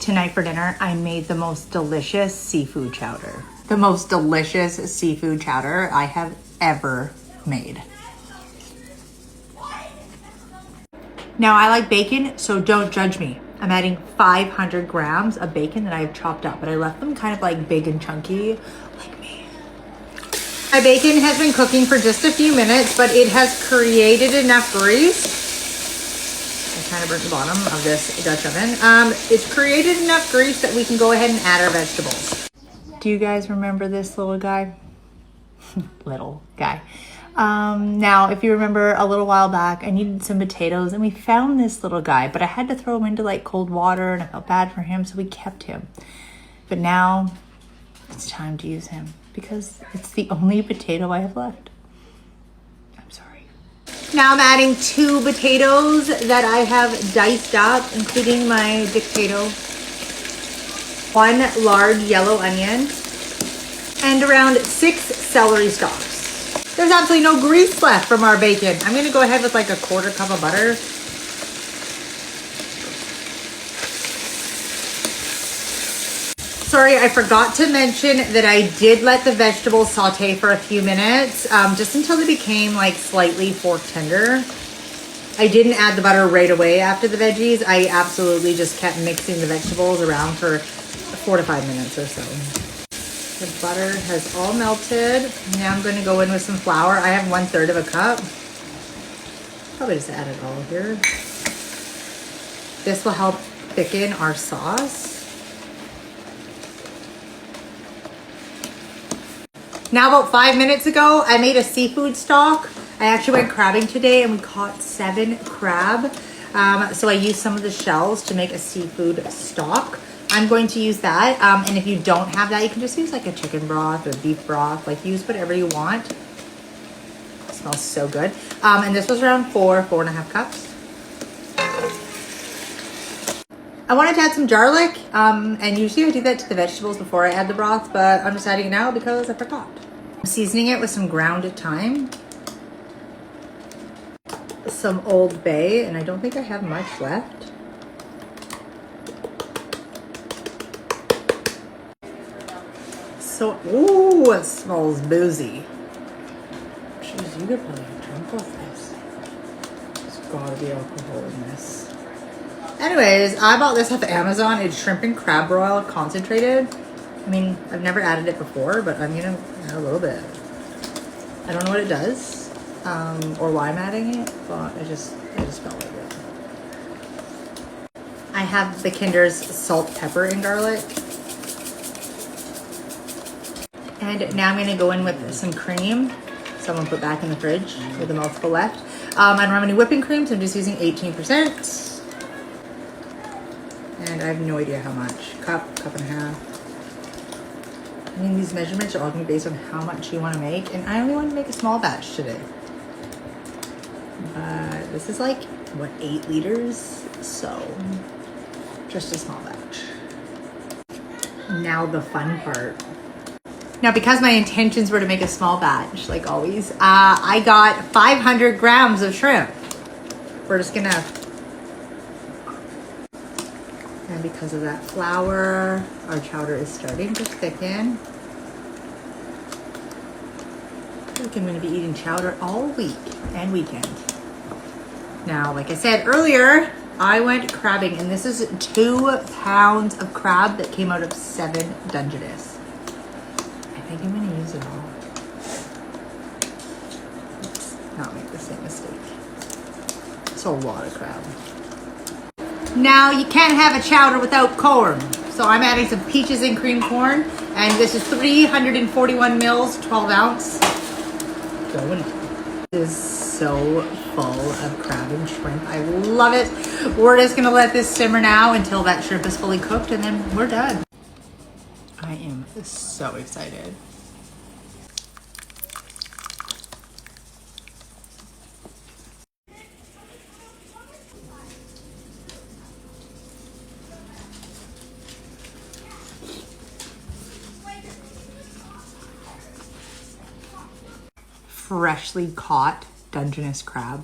Tonight for dinner, I made the most delicious seafood chowder. The most delicious seafood chowder I have ever made. Now I like bacon, so don't judge me. I'm adding 500 grams of bacon that I've chopped up, but I left them kind of like big and chunky, like me. My bacon has been cooking for just a few minutes, but it has created enough grease. I kind of burnt the bottom of this Dutch oven. It's created enough grease that we can go ahead and add our vegetables. Do you guys remember this little guy? Little guy. Now, if you remember a little while back, I needed some potatoes and we found this little guy, but I had to throw him into like cold water and I felt bad for him, so we kept him. But now it's time to use him because it's the only potato I have left. I'm sorry. Now I'm adding 2 potatoes that I have diced up, including my potato, 1 large yellow onion, and around 6 celery stalks. There's absolutely no grease left from our bacon. I'm gonna go ahead with like a 1/4 cup of butter. Sorry, I forgot to mention that I did let the vegetables saute for a few minutes, just until they became like slightly fork tender. I didn't add the butter right away after the veggies. I absolutely just kept mixing the vegetables around for 4 to 5 minutes or so. The butter has all melted. Now I'm going to go in with some flour. I have 1/3 of a cup. Probably just add it all here. This will help thicken our sauce. Now about 5 minutes ago, I made a seafood stock. I actually went crabbing today and we caught 7 crab. So I used some of the shells to make a seafood stock. I'm going to use that. And if you don't have that, you can just use like a chicken broth or beef broth. Like use whatever you want. It smells so good. And this was around 4.5 cups. I wanted to add some garlic. And usually I do that to the vegetables before I add the broth, but I'm just adding it now because I forgot. I'm seasoning it with some ground thyme, some Old Bay, and I don't think I have much left. So, ooh, it smells boozy. Jeez, you could probably drink off this. There's gotta be alcohol in this. Anyways, I bought this off Amazon. It's shrimp and crab broil concentrated. I mean, I've never added it before, but I'm gonna add a little bit. I don't know what it does, or why I'm adding it, but I just felt like it. I have the Kinder's salt, pepper, and garlic. And now I'm gonna go in with some cream. Someone put back in the fridge with a mouthful left. I don't have any whipping cream, so I'm just using 18%. And I have no idea how much. Cup and a half. I mean, these measurements are all gonna be based on how much you wanna make, and I only wanna make a small batch today. But this is like, what, 8 liters? So, just a small batch. Now the fun part. Now, because my intentions were to make a small batch, like always, I got 500 grams of shrimp. We're just gonna, and because of that flour, our chowder is starting to thicken. I think I'm gonna be eating chowder all week and weekend. Now, like I said earlier, I went crabbing, and this is 2 pounds of crab that came out of 7 Dungeness. I think I'm gonna use it all. Let's not make the same mistake. It's a lot of crab. Now you can't have a chowder without corn. So I'm adding some peaches and cream corn, and this is 341 mils, 12 ounce. Going. This is so full of crab and shrimp. I love it. We're just gonna let this simmer now until that shrimp is fully cooked, and then we're done. I am so excited. Freshly caught Dungeness crab.